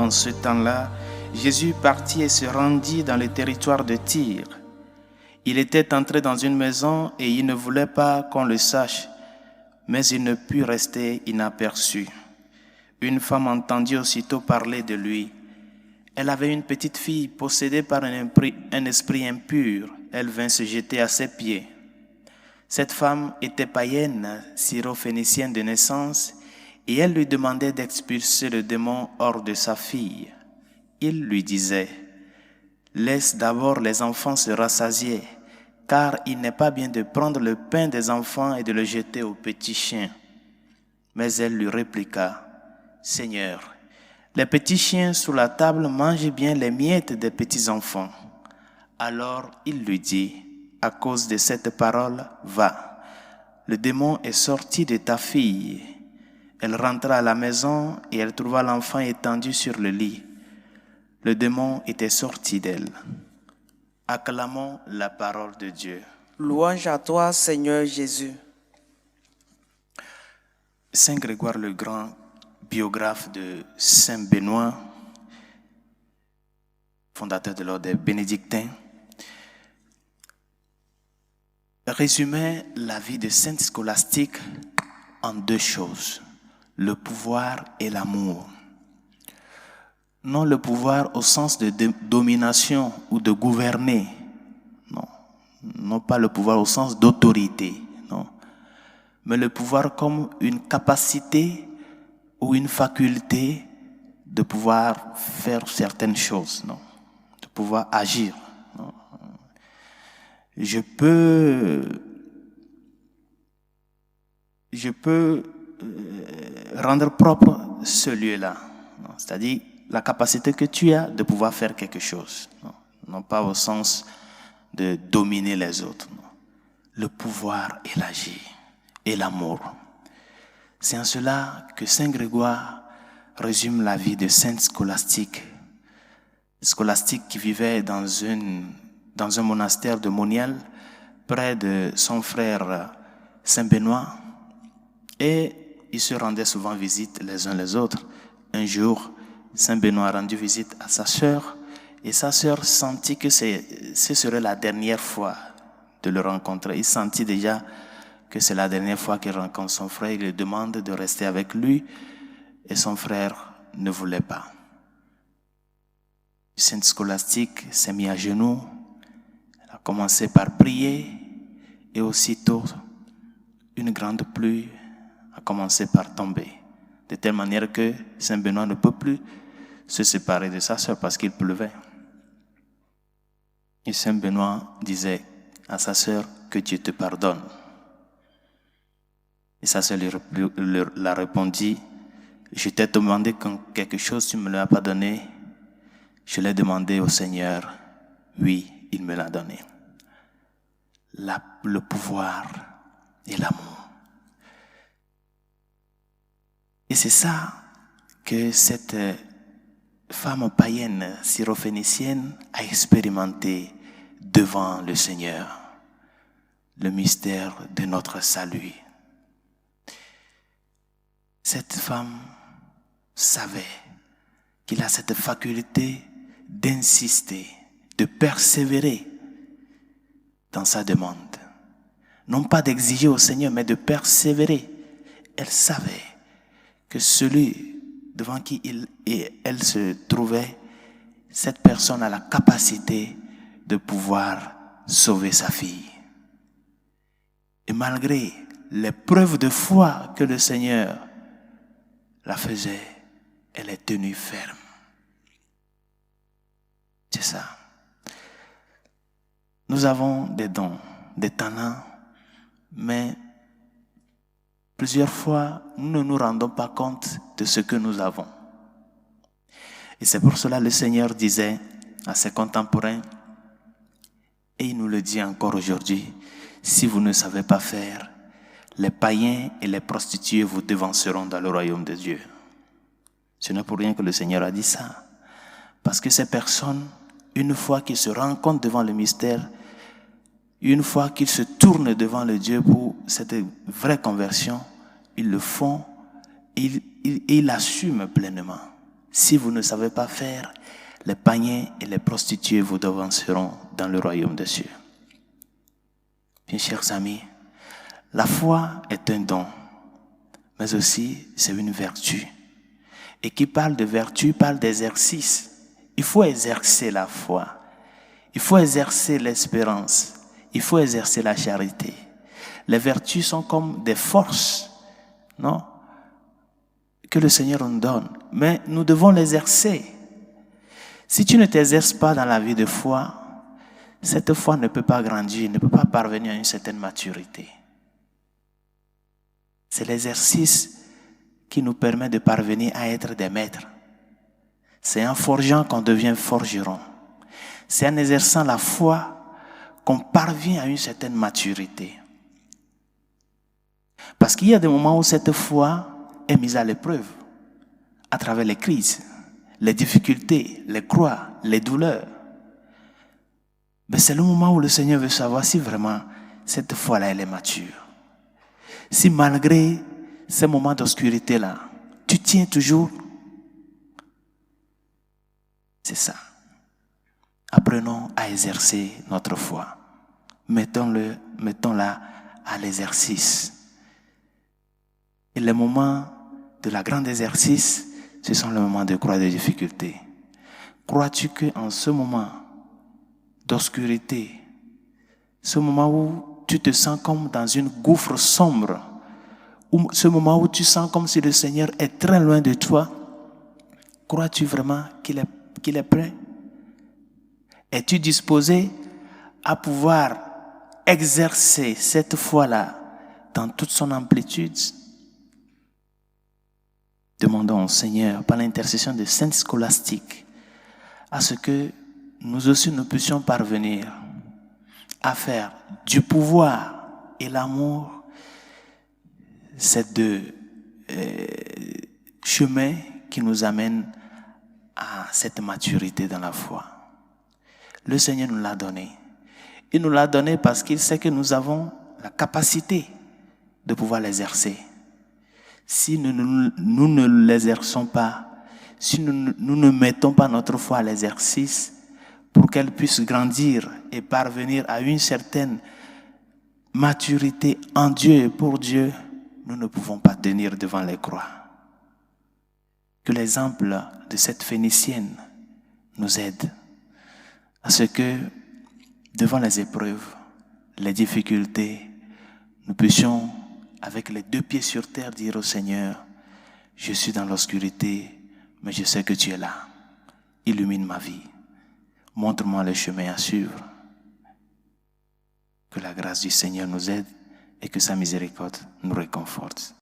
En ce temps-là, Jésus partit et se rendit dans le territoire de Tyr. Il était entré dans une maison et il ne voulait pas qu'on le sache, mais il ne put rester inaperçu. Une femme entendit aussitôt parler de lui. Elle avait une petite fille possédée par un esprit impur. Elle vint se jeter à ses pieds. Cette femme était païenne, syrophénicienne de naissance, et elle lui demandait d'expulser le démon hors de sa fille. Il lui disait: « Laisse d'abord les enfants se rassasier, car il n'est pas bien de prendre le pain des enfants et de le jeter aux petits chiens. » Mais elle lui répliqua: « Seigneur, les petits chiens sous la table mangent bien les miettes des petits enfants. » Alors il lui dit: « À cause de cette parole, va. Le démon est sorti de ta fille. » Elle rentra à la maison et elle trouva l'enfant étendu sur le lit. Le démon était sorti d'elle. Acclamons la parole de Dieu. Louange à toi, Seigneur Jésus. Saint Grégoire le Grand, biographe de Saint Benoît, fondateur de l'ordre des Bénédictins, résumait la vie de Sainte Scolastique en deux choses: le pouvoir et l'amour. Non le pouvoir au sens de domination ou de gouverner, non. Non pas le pouvoir au sens d'autorité, non. Mais le pouvoir comme une capacité ou une faculté de pouvoir faire certaines choses, non. De pouvoir agir, non. Je peux rendre propre ce lieu-là, non. C'est-à-dire la capacité que tu as de pouvoir faire quelque chose, non, non pas au sens de dominer les autres, non. Le pouvoir et l'agir et l'amour. C'est en cela que Saint Grégoire résume la vie de Sainte Scolastique. Scolastique qui vivait dans un monastère de Monial, près de son frère Saint Benoît, et ils se rendaient souvent visite les uns les autres. Un jour, Saint Benoît a rendu visite à sa sœur, et sa sœur sentit que ce serait la dernière fois de le rencontrer. Il sentit déjà que c'est la dernière fois qu'il rencontre son frère. Il lui demande de rester avec lui, et son frère ne voulait pas. Sainte Scolastique s'est mise à genoux, elle a commencé par prier, et aussitôt, une grande pluie a commencé par tomber, de telle manière que Saint Benoît ne peut plus se séparer de sa sœur parce qu'il pleuvait. Et Saint Benoît disait à sa sœur: « Que Dieu te pardonne. » Et sa sœur lui a répondu: « Je t'ai demandé quelque chose, tu ne me l'as pas donné. Je l'ai demandé au Seigneur. Oui, il me l'a donné. » Le pouvoir et l'amour. Et c'est ça que cette femme païenne syrophénicienne a expérimenté devant le Seigneur, le mystère de notre salut. Cette femme savait qu'il a cette faculté d'insister, de persévérer dans sa demande. Non pas d'exiger au Seigneur, mais de persévérer. Elle savait que celui devant qui il et elle se trouvaient, cette personne a la capacité de pouvoir sauver sa fille. Et malgré les preuves de foi que le Seigneur la faisait, elle est tenue ferme. C'est ça. Nous avons des dons, des talents, mais plusieurs fois, nous ne nous rendons pas compte de ce que nous avons. Et c'est pour cela que le Seigneur disait à ses contemporains, et il nous le dit encore aujourd'hui: si vous ne savez pas faire, les païens et les prostituées vous devanceront dans le royaume de Dieu. Ce n'est pour rien que le Seigneur a dit ça. Parce que ces personnes, une fois qu'ils se rendent compte devant le mystère, une fois qu'ils se tournent devant le Dieu pour cette vraie conversion, ils le font et ils l'assument pleinement. Si vous ne savez pas faire, les païens et les prostituées vous devanceront dans le royaume des cieux. Bien, chers amis, la foi est un don, mais aussi c'est une vertu. Et qui parle de vertu parle d'exercice. Il faut exercer la foi. Il faut exercer l'espérance. Il faut exercer la charité. Les vertus sont comme des forces, non, que le Seigneur nous donne. Mais nous devons l'exercer. Si tu ne t'exerces pas dans la vie de foi, cette foi ne peut pas grandir, ne peut pas parvenir à une certaine maturité. C'est l'exercice qui nous permet de parvenir à être des maîtres. C'est en forgeant qu'on devient forgeron. C'est en exerçant la foi qu'on parvient à une certaine maturité. Parce qu'il y a des moments où cette foi est mise à l'épreuve, à travers les crises, les difficultés, les croix, les douleurs. Mais c'est le moment où le Seigneur veut savoir si vraiment cette foi-là, elle est mature. Si malgré ces moments d'obscurité-là, tu tiens toujours. C'est ça. Apprenons à exercer notre foi. Mettons-la à l'exercice. Et les moments de la grande exercice, ce sont les moments de croix et de difficulté. Crois-tu qu'en ce moment d'obscurité, ce moment où tu te sens comme dans une gouffre sombre, ou ce moment où tu sens comme si le Seigneur est très loin de toi, crois-tu vraiment qu'il est prêt? Es-tu disposé à pouvoir exercer cette foi-là dans toute son amplitude? Demandons au Seigneur, par l'intercession de Sainte Scolastique, à ce que nous aussi nous puissions parvenir à faire du pouvoir et l'amour ces deux chemins qui nous amènent à cette maturité dans la foi. Le Seigneur nous l'a donné. Il nous l'a donné parce qu'il sait que nous avons la capacité de pouvoir l'exercer. Si nous ne l'exerçons pas, si nous ne mettons pas notre foi à l'exercice pour qu'elle puisse grandir et parvenir à une certaine maturité en Dieu et pour Dieu, nous ne pouvons pas tenir devant les croix. Que l'exemple de cette Phénicienne nous aide à ce que, devant les épreuves, les difficultés, nous puissions, avec les deux pieds sur terre, dire au Seigneur, je suis dans l'obscurité, mais je sais que tu es là. Illumine ma vie. Montre-moi le chemin à suivre. Que la grâce du Seigneur nous aide et que sa miséricorde nous réconforte.